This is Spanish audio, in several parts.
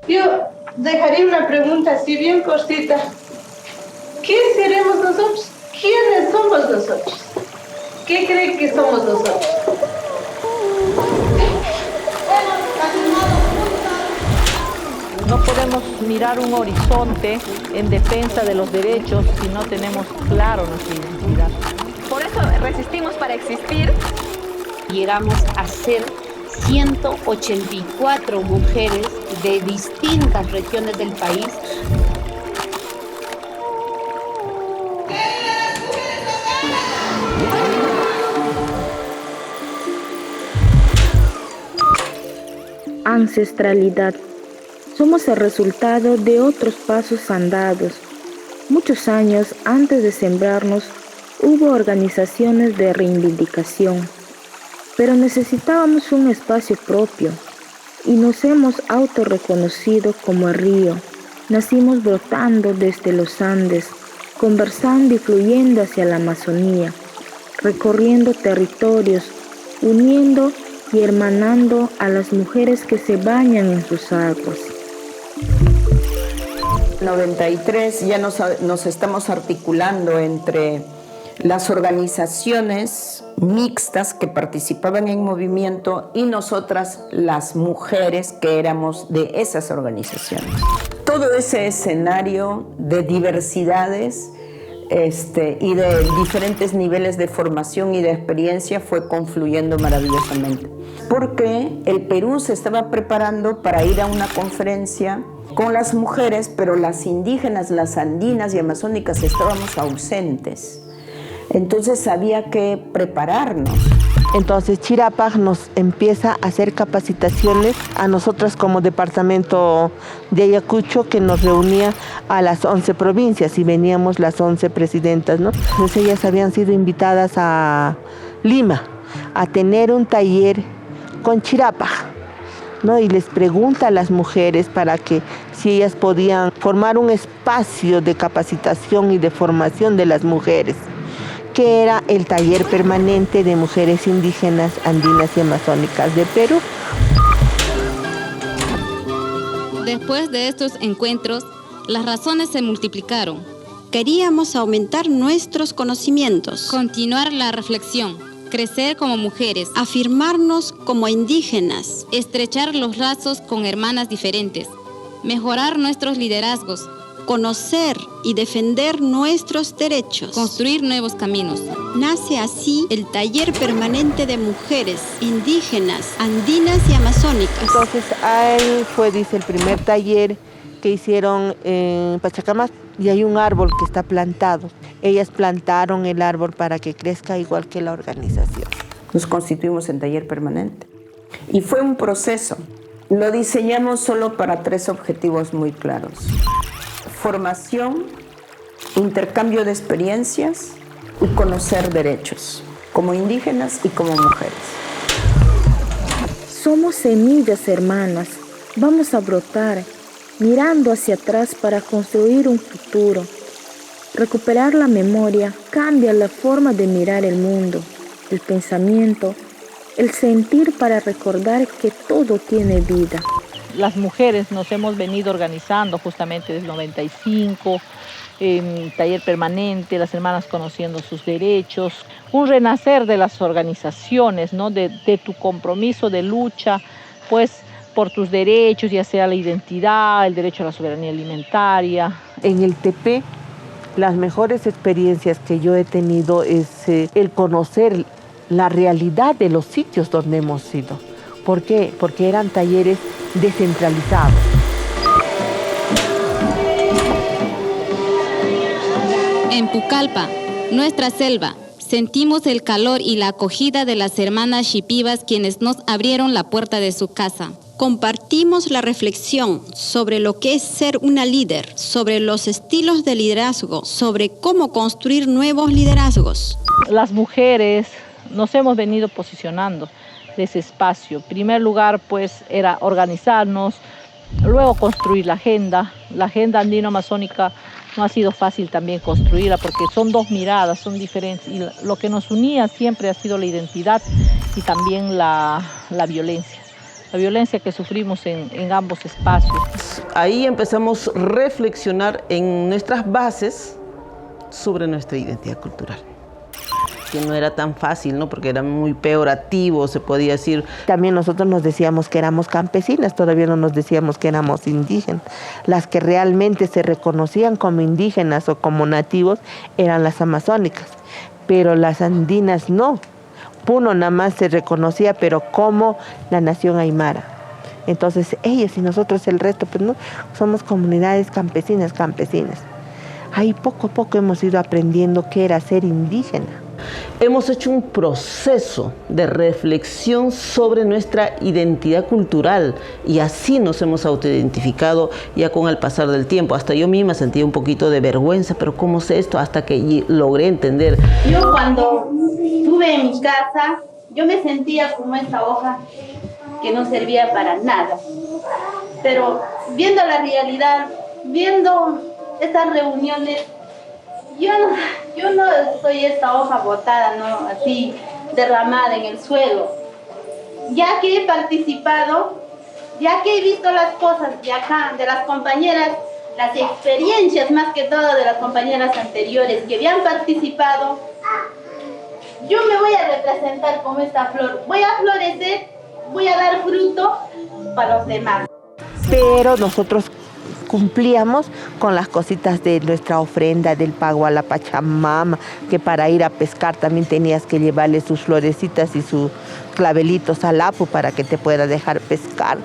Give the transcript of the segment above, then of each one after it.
Yo dejaría una pregunta así bien cortita. ¿Qué seremos nosotros? ¿Quiénes somos nosotros? ¿Qué creen que somos nosotros? No podemos mirar un horizonte en defensa de los derechos si no tenemos claro nuestra identidad. Por eso resistimos para existir. Llegamos a ser 184 mujeres de distintas regiones del país. Ancestralidad. Somos el resultado de otros pasos andados. Muchos años antes de sembrarnos, hubo organizaciones de reivindicación, pero necesitábamos un espacio propio y nos hemos autorreconocido como el río. Nacimos brotando desde los Andes, conversando y fluyendo hacia la Amazonía, recorriendo territorios, uniendo y hermanando a las mujeres que se bañan en sus aguas. 93 ya nos estamos articulando entre las organizaciones mixtas que participaban en movimiento y nosotras las mujeres que éramos de esas organizaciones. Todo ese escenario de diversidades y de diferentes niveles de formación y de experiencia fue confluyendo maravillosamente. Porque el Perú se estaba preparando para ir a una conferencia con las mujeres, pero las indígenas, las andinas y amazónicas estábamos ausentes. Entonces había que prepararnos. Entonces Chirapaj nos empieza a hacer capacitaciones a nosotras como departamento de Ayacucho, que nos reunía a las 11 provincias y veníamos las 11 presidentas, ¿no? Entonces ellas habían sido invitadas a Lima a tener un taller con Chirapaj, ¿no? Y les pregunta a las mujeres para que si ellas podían formar un espacio de capacitación y de formación de las mujeres, que era el taller permanente de mujeres indígenas, andinas y amazónicas de Perú. Después de estos encuentros, las razones se multiplicaron. Queríamos aumentar nuestros conocimientos, Continuar la reflexión, crecer como mujeres, afirmarnos como indígenas, estrechar los lazos con hermanas diferentes, mejorar nuestros liderazgos, conocer y defender nuestros derechos, construir nuevos caminos. Nace así el Taller Permanente de Mujeres Indígenas, Andinas y Amazónicas. Entonces ahí fue, dice, el primer taller que hicieron en Pachacamac y hay un árbol que está plantado. Ellas plantaron el árbol para que crezca igual que la organización. Nos constituimos en taller permanente. Y fue un proceso. Lo diseñamos solo para 3 objetivos muy claros: formación, intercambio de experiencias y conocer derechos, como indígenas y como mujeres. Somos semillas hermanas, vamos a brotar, mirando hacia atrás para construir un futuro. Recuperar la memoria cambia la forma de mirar el mundo, el pensamiento, el sentir para recordar que todo tiene vida. Las mujeres nos hemos venido organizando justamente desde el 95, taller permanente, las hermanas conociendo sus derechos, un renacer de las organizaciones, ¿no? de tu compromiso de lucha, pues, por tus derechos, ya sea la identidad, el derecho a la soberanía alimentaria. En el TP, las mejores experiencias que yo he tenido es el conocer la realidad de los sitios donde hemos ido. ¿Por qué? Porque eran talleres descentralizados. En Pucallpa, nuestra selva, sentimos el calor y la acogida de las hermanas shipibas quienes nos abrieron la puerta de su casa. Compartimos la reflexión sobre lo que es ser una líder, sobre los estilos de liderazgo, sobre cómo construir nuevos liderazgos. Las mujeres nos hemos venido posicionando de ese espacio. En primer lugar, pues, era organizarnos, luego construir la agenda. La agenda andino-amazónica no ha sido fácil también construirla porque son 2 miradas, son diferentes. Y lo que nos unía siempre ha sido la identidad y también la violencia. la violencia que sufrimos en ambos espacios. Ahí empezamos a reflexionar en nuestras bases sobre nuestra identidad cultural, que no era tan fácil, ¿no? Porque era muy peorativo, se podía decir. También nosotros nos decíamos que éramos campesinas, todavía no nos decíamos que éramos indígenas. Las que realmente se reconocían como indígenas o como nativos eran las amazónicas, pero las andinas no. Puno nada más se reconocía, pero como la nación aymara. Entonces ellos y nosotros el resto, pues no, somos comunidades campesinas. Ahí poco a poco hemos ido aprendiendo qué era ser indígena. Hemos hecho un proceso de reflexión sobre nuestra identidad cultural y así nos hemos autoidentificado ya con el pasar del tiempo. Hasta yo misma sentía un poquito de vergüenza, pero ¿cómo sé esto? Hasta que logré entender. Yo cuando estuve en mi casa, yo me sentía como esta hoja que no servía para nada. Pero viendo la realidad, viendo estas reuniones, yo no soy esta hoja botada, ¿no? Así derramada en el suelo. Ya que he participado, ya que he visto las cosas de acá, de las compañeras, las experiencias más que todo de las compañeras anteriores que habían participado, yo me voy a representar como esta flor. Voy a florecer, voy a dar fruto para los demás. Pero nosotros cumplíamos con las cositas de nuestra ofrenda, del pago a la Pachamama, que para ir a pescar también tenías que llevarle sus florecitas y sus clavelitos al Apu para que te pueda dejar pescar.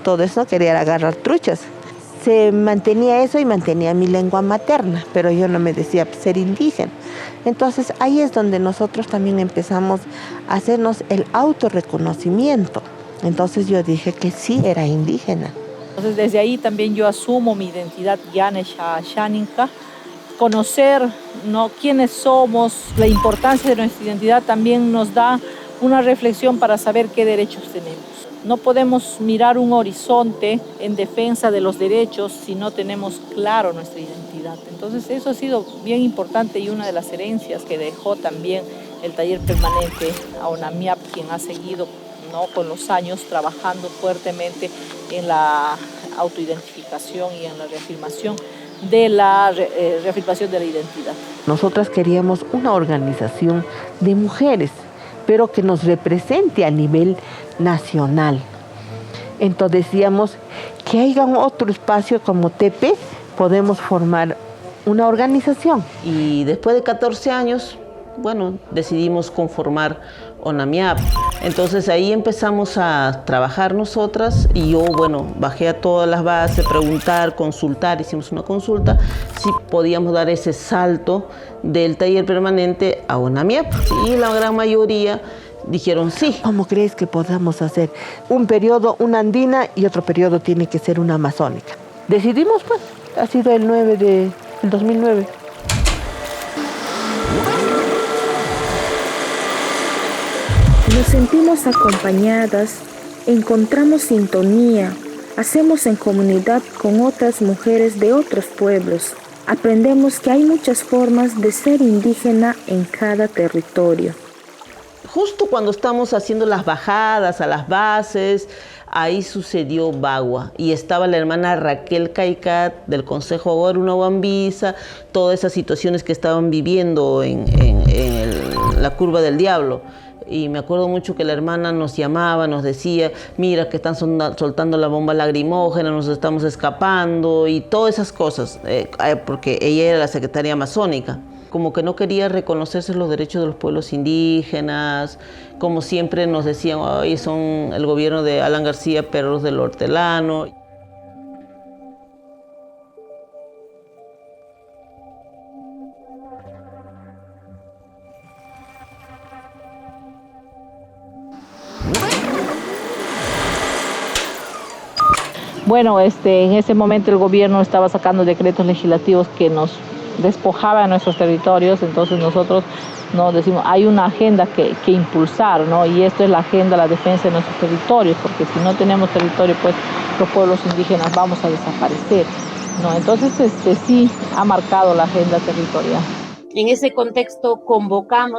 Todo eso quería agarrar truchas. Se mantenía eso y mantenía mi lengua materna, pero yo no me decía ser indígena. Entonces ahí es donde nosotros también empezamos a hacernos el autorreconocimiento. Entonces yo dije que sí era indígena. Entonces desde ahí también yo asumo mi identidad Yanesha Shaninka, conocer, ¿no?, quiénes somos, la importancia de nuestra identidad también nos da una reflexión para saber qué derechos tenemos. No podemos mirar un horizonte en defensa de los derechos si no tenemos claro nuestra identidad. Entonces eso ha sido bien importante y una de las herencias que dejó también el taller permanente a ONAMIAP, quien ha seguido, ¿no?, con los años trabajando fuertemente en la autoidentificación y en la reafirmación de la identidad. Nosotras queríamos una organización de mujeres, pero que nos represente a nivel nacional. Entonces decíamos que haya otro espacio como Tepe, podemos formar una organización. Y después de 14 años, bueno, decidimos conformar ONAMIAP. Entonces ahí empezamos a trabajar nosotras y yo, bueno, bajé a todas las bases, preguntar, consultar, hicimos una consulta, si podíamos dar ese salto del taller permanente a ONAMIAP. Y la gran mayoría dijeron sí. ¿Cómo crees que podamos hacer? Un periodo, una andina y otro periodo tiene que ser una amazónica. Decidimos, pues, ha sido el 2009. Nos sentimos acompañadas, encontramos sintonía, hacemos en comunidad con otras mujeres de otros pueblos. Aprendemos que hay muchas formas de ser indígena en cada territorio. Justo cuando estamos haciendo las bajadas a las bases, ahí sucedió Bagua y estaba la hermana Raquel Caicat del Consejo Agora Unawambisa, todas esas situaciones que estaban viviendo en la Curva del Diablo. Y me acuerdo mucho que la hermana nos llamaba, nos decía, mira que están soltando la bomba lacrimógena, nos estamos escapando y todas esas cosas, porque ella era la secretaria amazónica. Como que no quería reconocerse los derechos de los pueblos indígenas, como siempre nos decían, ay, son el gobierno de Alan García, perros del hortelano. Bueno, en ese momento el gobierno estaba sacando decretos legislativos que nos despojaban nuestros territorios, entonces nosotros nos decimos, hay una agenda que impulsar, ¿no? Y esto es la agenda, la defensa de nuestros territorios, porque si no tenemos territorio, pues los pueblos indígenas vamos a desaparecer, ¿no? Entonces sí ha marcado la agenda territorial. En ese contexto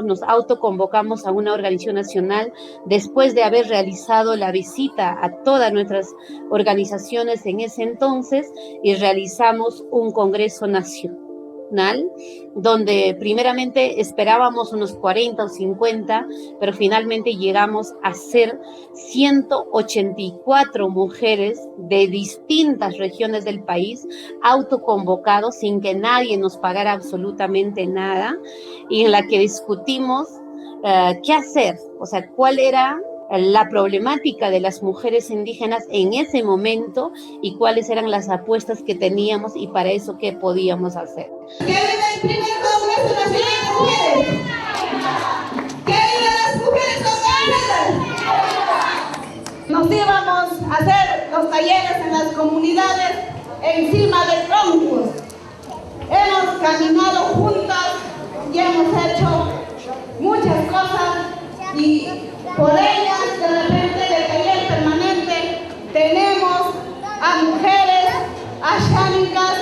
nos autoconvocamos a una organización nacional después de haber realizado la visita a todas nuestras organizaciones en ese entonces y realizamos un congreso nacional donde primeramente esperábamos unos 40 o 50, pero finalmente llegamos a ser 184 mujeres de distintas regiones del país, autoconvocados sin que nadie nos pagara absolutamente nada, y en la que discutimos qué hacer, o sea, cuál era la problemática de las mujeres indígenas en ese momento y cuáles eran las apuestas que teníamos y para eso qué podíamos hacer. ¡Que viva el primer Congreso Nacional de Mujeres! ¡Que viva las mujeres organizadas! Nos íbamos a hacer los talleres en las comunidades encima de troncos. Hemos caminado juntas y hemos hecho muchas cosas y por ellas, de repente, del taller permanente, tenemos a mujeres ashánicas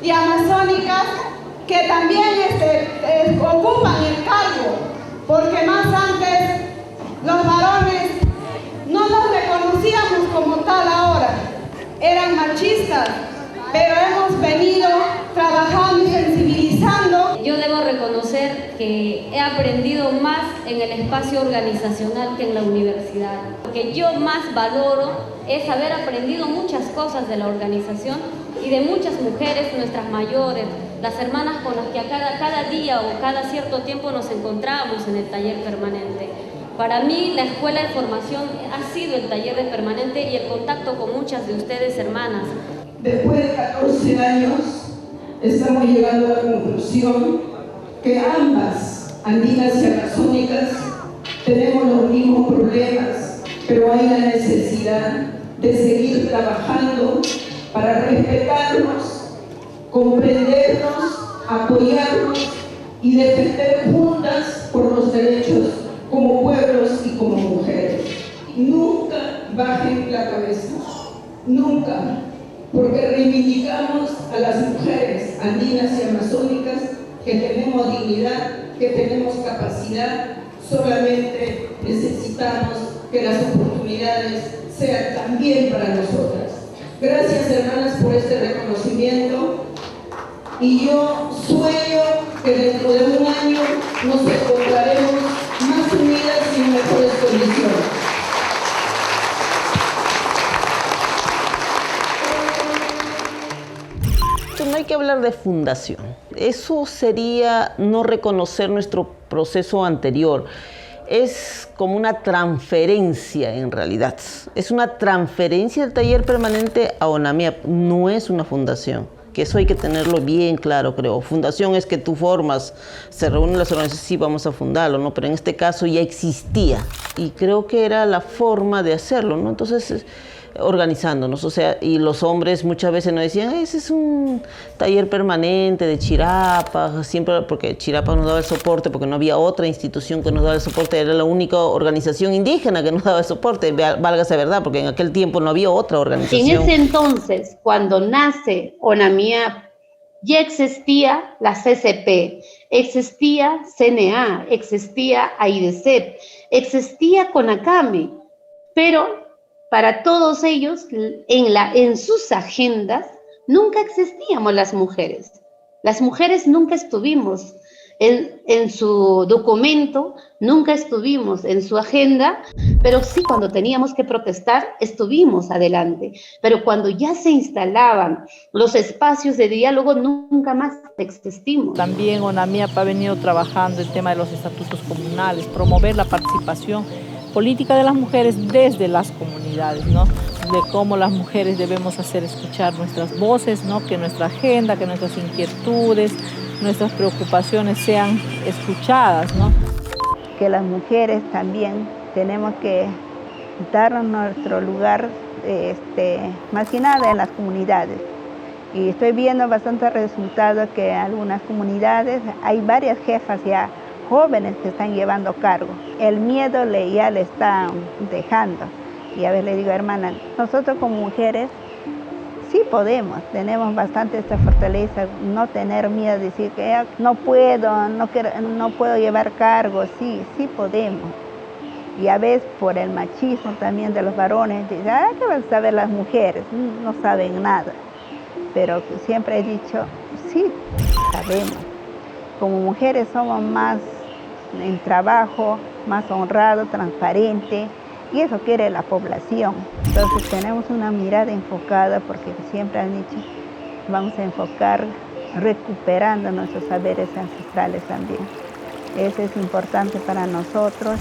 y amazónicas que también ocupan el cargo, porque más antes los varones no nos reconocíamos como tal ahora, eran machistas, pero hemos venido trabajando y sensibilizando. Yo debo reconocer que he aprendido más en el espacio organizacional que en la universidad. Lo que yo más valoro es haber aprendido muchas cosas de la organización y de muchas mujeres, nuestras mayores, las hermanas con las que cada día o cada cierto tiempo nos encontramos en el taller permanente. Para mí, la escuela de formación ha sido el taller de permanente y el contacto con muchas de ustedes, hermanas. Después de 14 años, estamos llegando a la conclusión que ambas, andinas y amazónicas, tenemos los mismos problemas, pero hay la necesidad de seguir trabajando para respetarnos, comprendernos, apoyarnos y defender juntas por los derechos como pueblos y como mujeres. Nunca bajen la cabeza, nunca. Porque reivindicamos a las mujeres andinas y amazónicas que tenemos dignidad, que tenemos capacidad, solamente necesitamos que las oportunidades sean también para nosotras. Gracias, hermanas, por este reconocimiento y yo sueño que dentro de un año nos encontraremos más unidas y en mejores condiciones. No hay que hablar de fundación. Eso sería no reconocer nuestro proceso anterior. Es como una transferencia en realidad. Es una transferencia del taller permanente a ONAMIAP. No es una fundación. Que eso hay que tenerlo bien claro, creo. Fundación es que tú formas, se reúnen las organizaciones, sí, vamos a fundarlo, ¿no? Pero en este caso ya existía. Y creo que era la forma de hacerlo, ¿no? Entonces, organizándonos, o sea, y los hombres muchas veces nos decían, ese es un taller permanente de Chirapa, siempre, porque Chirapa nos daba el soporte, porque no había otra institución que nos daba el soporte, era la única organización indígena que nos daba el soporte, válgase verdad, porque en aquel tiempo no había otra organización. En ese entonces, cuando nace ONAMIAP, ya existía la CCP, existía CNA, existía AIDESEP, existía CONACAME, pero para todos ellos, en sus agendas, nunca existíamos las mujeres. Las mujeres nunca estuvimos en su documento, nunca estuvimos en su agenda, pero sí cuando teníamos que protestar, estuvimos adelante. Pero cuando ya se instalaban los espacios de diálogo, nunca más existimos. También ONAMIAP ha venido trabajando el tema de los estatutos comunales, promover la participación política de las mujeres desde las comunidades, ¿no? De cómo las mujeres debemos hacer escuchar nuestras voces, ¿no? Que nuestra agenda, que nuestras inquietudes, nuestras preocupaciones sean escuchadas, ¿no? Que las mujeres también tenemos que darnos nuestro lugar, más que nada en las comunidades. Y estoy viendo bastantes resultados que en algunas comunidades hay varias jefas ya jóvenes que están llevando cargo. El miedo ya le está dejando. Y a veces le digo, hermana, nosotros como mujeres sí podemos, tenemos bastante esta fortaleza, no tener miedo de decir que no puedo llevar cargo, sí podemos. Y a veces por el machismo también de los varones, dicen, ¿qué van a saber las mujeres? No saben nada. Pero siempre he dicho, sí, sabemos. Como mujeres somos más en trabajo, más honrados, transparentes, y eso quiere la población. Entonces tenemos una mirada enfocada, porque siempre han dicho, vamos a enfocar recuperando nuestros saberes ancestrales también. Eso es importante para nosotros.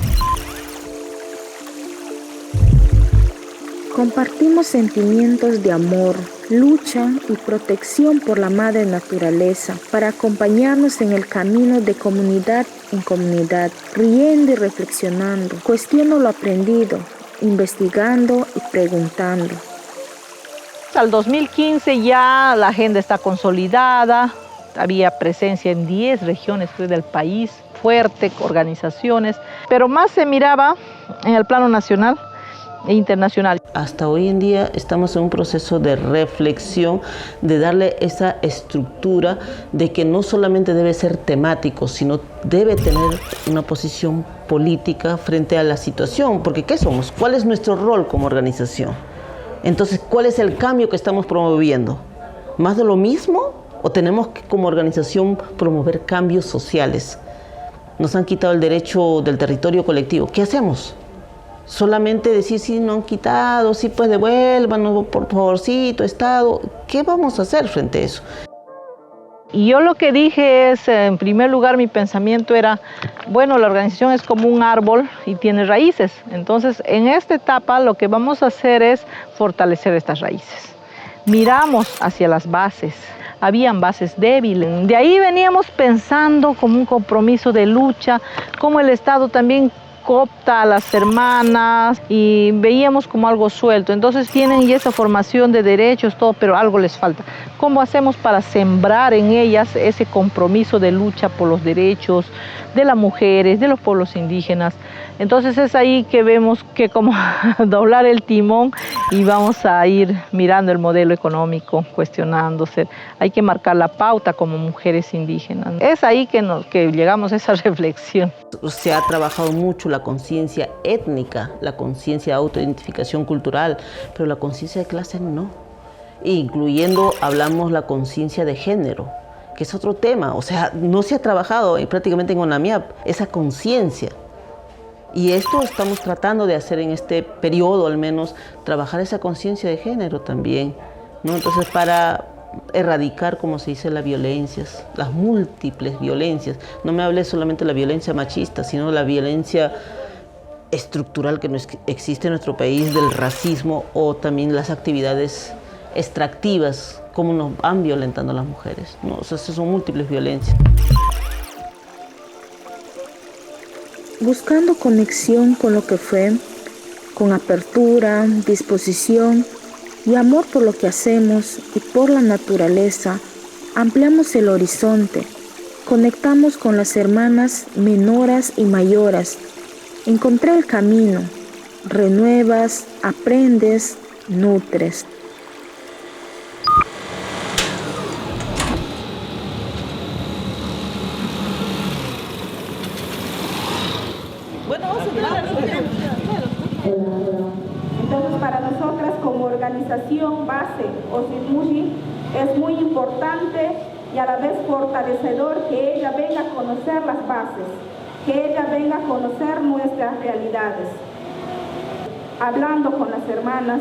Compartimos sentimientos de amor, lucha y protección por la madre naturaleza para acompañarnos en el camino de comunidad en comunidad, riendo y reflexionando. Cuestiono lo aprendido, investigando y preguntando. Al 2015 ya la agenda está consolidada, había presencia en 10 regiones del país, fuerte, organizaciones, pero más se miraba en el plano nacional e internacional. Hasta hoy en día estamos en un proceso de reflexión, de darle esa estructura de que no solamente debe ser temático, sino debe tener una posición política frente a la situación, porque ¿qué somos? ¿Cuál es nuestro rol como organización? Entonces, ¿cuál es el cambio que estamos promoviendo? ¿Más de lo mismo? ¿O tenemos que como organización promover cambios sociales? Nos han quitado el derecho del territorio colectivo. ¿Qué hacemos? Solamente decir, sí, no han quitado, sí, pues devuélvanos, por favorcito, Estado. ¿Qué vamos a hacer frente a eso? Y yo lo que dije es, en primer lugar, mi pensamiento era, bueno, la organización es como un árbol y tiene raíces. Entonces, en esta etapa lo que vamos a hacer es fortalecer estas raíces. Miramos hacia las bases. Habían bases débiles. De ahí veníamos pensando como un compromiso de lucha, como el Estado también coopta a las hermanas y veíamos como algo suelto. Entonces tienen ya esa formación de derechos, todo, pero algo les falta. ¿Cómo hacemos para sembrar en ellas ese compromiso de lucha por los derechos de las mujeres, de los pueblos indígenas? Entonces es ahí que vemos que como doblar el timón y vamos a ir mirando el modelo económico, cuestionándose. Hay que marcar la pauta como mujeres indígenas. Es ahí que llegamos a esa reflexión. Se ha trabajado mucho la conciencia étnica, la conciencia de autoidentificación cultural, pero la conciencia de clase no. Incluyendo, hablamos la conciencia de género, que es otro tema. O sea, no se ha trabajado prácticamente en ONAMIAP esa conciencia. Y esto estamos tratando de hacer en este periodo, al menos, trabajar esa conciencia de género también, ¿no? Entonces, para erradicar, como se dice, las violencias, las múltiples violencias. No me hablé solamente de la violencia machista, sino de la violencia estructural que existe en nuestro país, del racismo o también las actividades extractivas, cómo nos van violentando a las mujeres, ¿no? O sea, son múltiples violencias. Buscando conexión con lo que fue, con apertura, disposición y amor por lo que hacemos y por la naturaleza, ampliamos el horizonte, conectamos con las hermanas menoras y mayoras. Encontré el camino, renuevas, aprendes, nutres. Entonces, para nosotras como organización base Osismushi es muy importante y a la vez fortalecedor que ella venga a conocer las bases, que ella venga a conocer nuestras realidades. Hablando con las hermanas,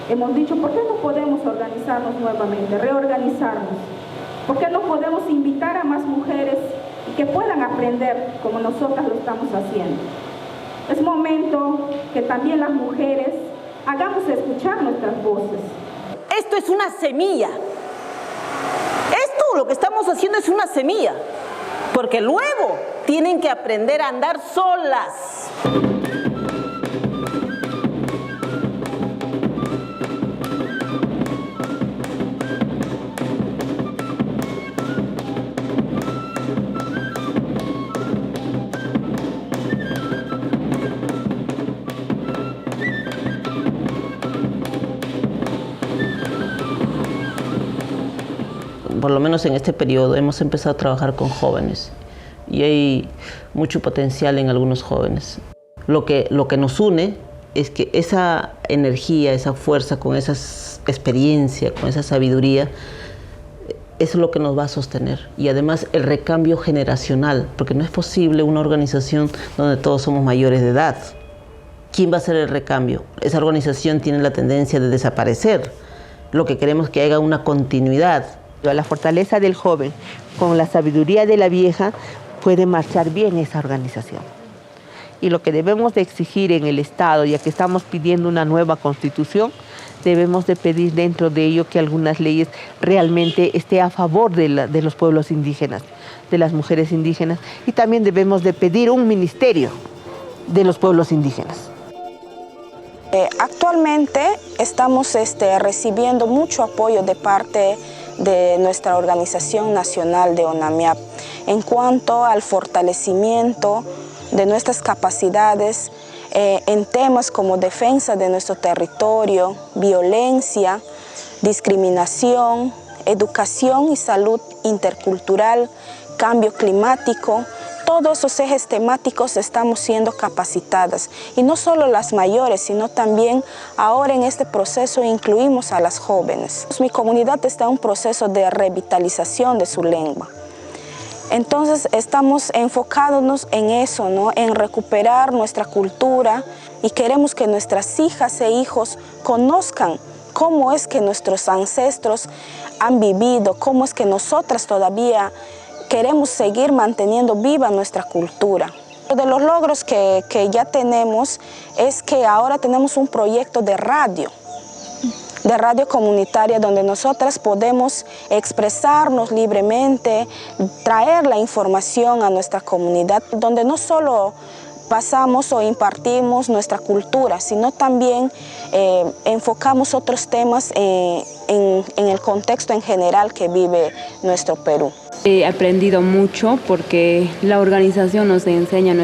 hemos dicho, ¿por qué no podemos organizarnos nuevamente, reorganizarnos? ¿Por qué no podemos invitar a más mujeres que puedan aprender como nosotras lo estamos haciendo? Es momento que también las mujeres hagamos escuchar nuestras voces. Esto es una semilla. Esto, lo que estamos haciendo es una semilla. Porque luego tienen que aprender a andar solas. por lo menos en este periodo, hemos empezado a trabajar con jóvenes y hay mucho potencial en algunos jóvenes. Lo que nos une es que esa energía, esa fuerza, con esa experiencia, con esa sabiduría, es lo que nos va a sostener. Y además el recambio generacional, porque no es posible una organización donde todos somos mayores de edad. ¿Quién va a hacer el recambio? Esa organización tiene la tendencia de desaparecer. Lo que queremos es que haya una continuidad. La fortaleza del joven con la sabiduría de la vieja puede marchar bien esa organización. Y lo que debemos de exigir en el Estado, ya que estamos pidiendo una nueva constitución, debemos de pedir dentro de ello que algunas leyes realmente estén a favor de los pueblos indígenas, de las mujeres indígenas, y también debemos de pedir un ministerio de los pueblos indígenas. Actualmente estamos recibiendo mucho apoyo de parte de nuestra Organización Nacional de ONAMIAP en cuanto al fortalecimiento de nuestras capacidades en temas como defensa de nuestro territorio, violencia, discriminación, educación y salud intercultural, cambio climático. Todos esos ejes temáticos estamos siendo capacitadas, y no solo las mayores, sino también ahora en este proceso incluimos a las jóvenes. Mi comunidad está en un proceso de revitalización de su lengua. Entonces estamos enfocándonos en eso, ¿no? En recuperar nuestra cultura, y queremos que nuestras hijas e hijos conozcan cómo es que nuestros ancestros han vivido, cómo es que nosotras todavía queremos seguir manteniendo viva nuestra cultura. Uno de los logros que ya tenemos es que ahora tenemos un proyecto de radio comunitaria, donde nosotras podemos expresarnos libremente, traer la información a nuestra comunidad, donde no solo pasamos o impartimos nuestra cultura, sino también enfocamos otros temas en el contexto en general que vive nuestro Perú. He aprendido mucho porque la organización nos enseña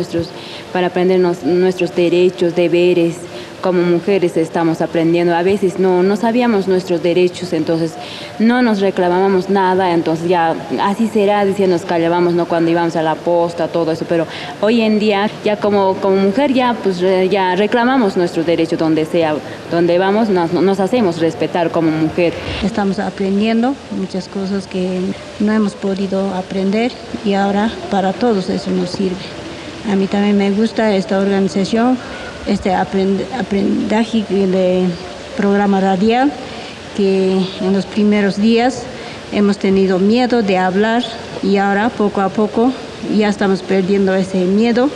para aprender nuestros derechos, deberes. Como mujeres estamos aprendiendo, a veces no sabíamos nuestros derechos, entonces no nos reclamábamos nada, entonces ya así será, nos callábamos, ¿no? Cuando íbamos a la posta, todo eso, pero hoy en día ya como mujer ya reclamamos nuestros derechos donde sea, donde vamos nos hacemos respetar como mujer. Estamos aprendiendo muchas cosas que no hemos podido aprender, y ahora para todos eso nos sirve. A mí también me gusta esta organización, este aprendizaje de programa radial, que en los primeros días hemos tenido miedo de hablar, y ahora poco a poco ya estamos perdiendo ese miedo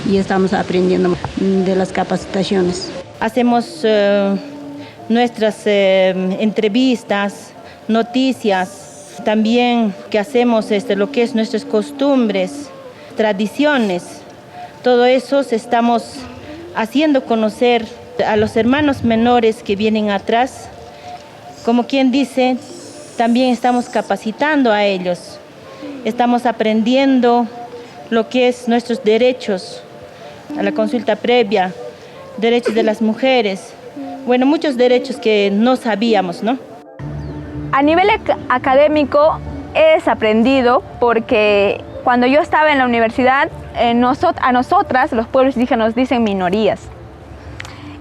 y estamos aprendiendo de las capacitaciones. Hacemos nuestras entrevistas, noticias, también que hacemos lo que es nuestras costumbres, tradiciones, todo eso estamos haciendo conocer a los hermanos menores que vienen atrás. Como quien dice, también estamos capacitando a ellos. Estamos aprendiendo lo que es nuestros derechos, a la consulta previa, derechos de las mujeres. Bueno, muchos derechos que no sabíamos, ¿no? A nivel académico he desaprendido porque cuando yo estaba en la universidad, a nosotras, los pueblos indígenas, nos dicen minorías.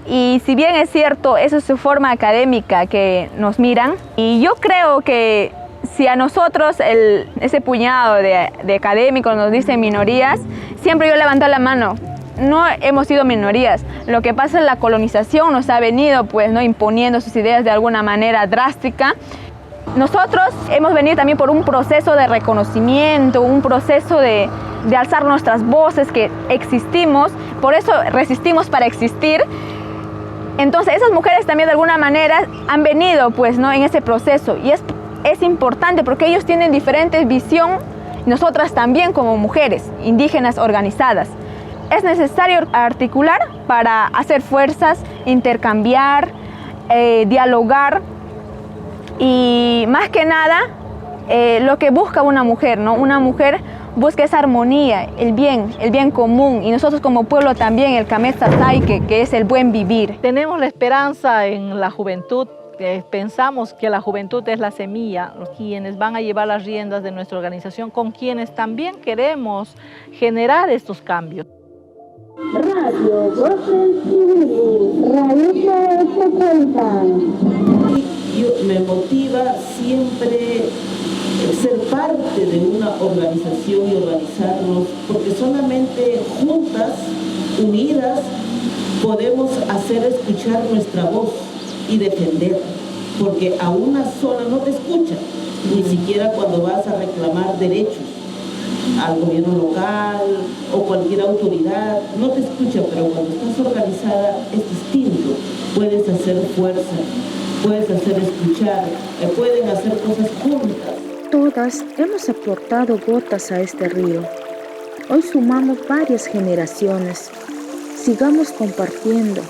Y si bien es cierto, eso es su forma académica que nos miran, y yo creo que si a nosotros ese puñado de académicos nos dicen minorías, siempre yo levanto la mano. No hemos sido minorías. Lo que pasa es que la colonización nos ha venido imponiendo sus ideas de alguna manera drástica. Nosotros hemos venido también por un proceso de reconocimiento, un proceso de alzar nuestras voces, que existimos, por eso resistimos para existir. Entonces esas mujeres también de alguna manera han venido en ese proceso, y es importante porque ellos tienen diferente visión, nosotras también como mujeres indígenas organizadas. Es necesario articular para hacer fuerzas, intercambiar, dialogar. Y más que nada, lo que busca una mujer, ¿no? Una mujer busca esa armonía, el bien común. Y nosotros como pueblo también, el Kamet Sasaike, que es el buen vivir. Tenemos la esperanza en la juventud pensamos que la juventud es la semilla, quienes van a llevar las riendas de nuestra organización, con quienes también queremos generar estos cambios. Radio Voces Civiles, Radio 70. Me motiva siempre ser parte de una organización y organizarnos, porque solamente juntas, unidas, podemos hacer escuchar nuestra voz y defender, porque a una sola no te escucha, ni siquiera cuando vas a reclamar derechos al gobierno local o cualquier autoridad, no te escucha, pero cuando estás organizada es distinto, puedes hacer fuerza, puedes hacer escuchar, pueden hacer cosas juntas. Todas hemos aportado gotas a este río. Hoy sumamos varias generaciones. Sigamos compartiendo,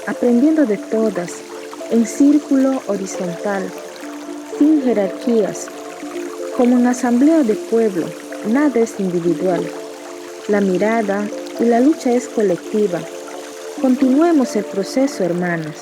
aprendiendo de todas, en círculo horizontal, sin jerarquías. Como en asamblea de pueblo, nada es individual. La mirada y la lucha es colectiva. Continuemos el proceso, hermanos.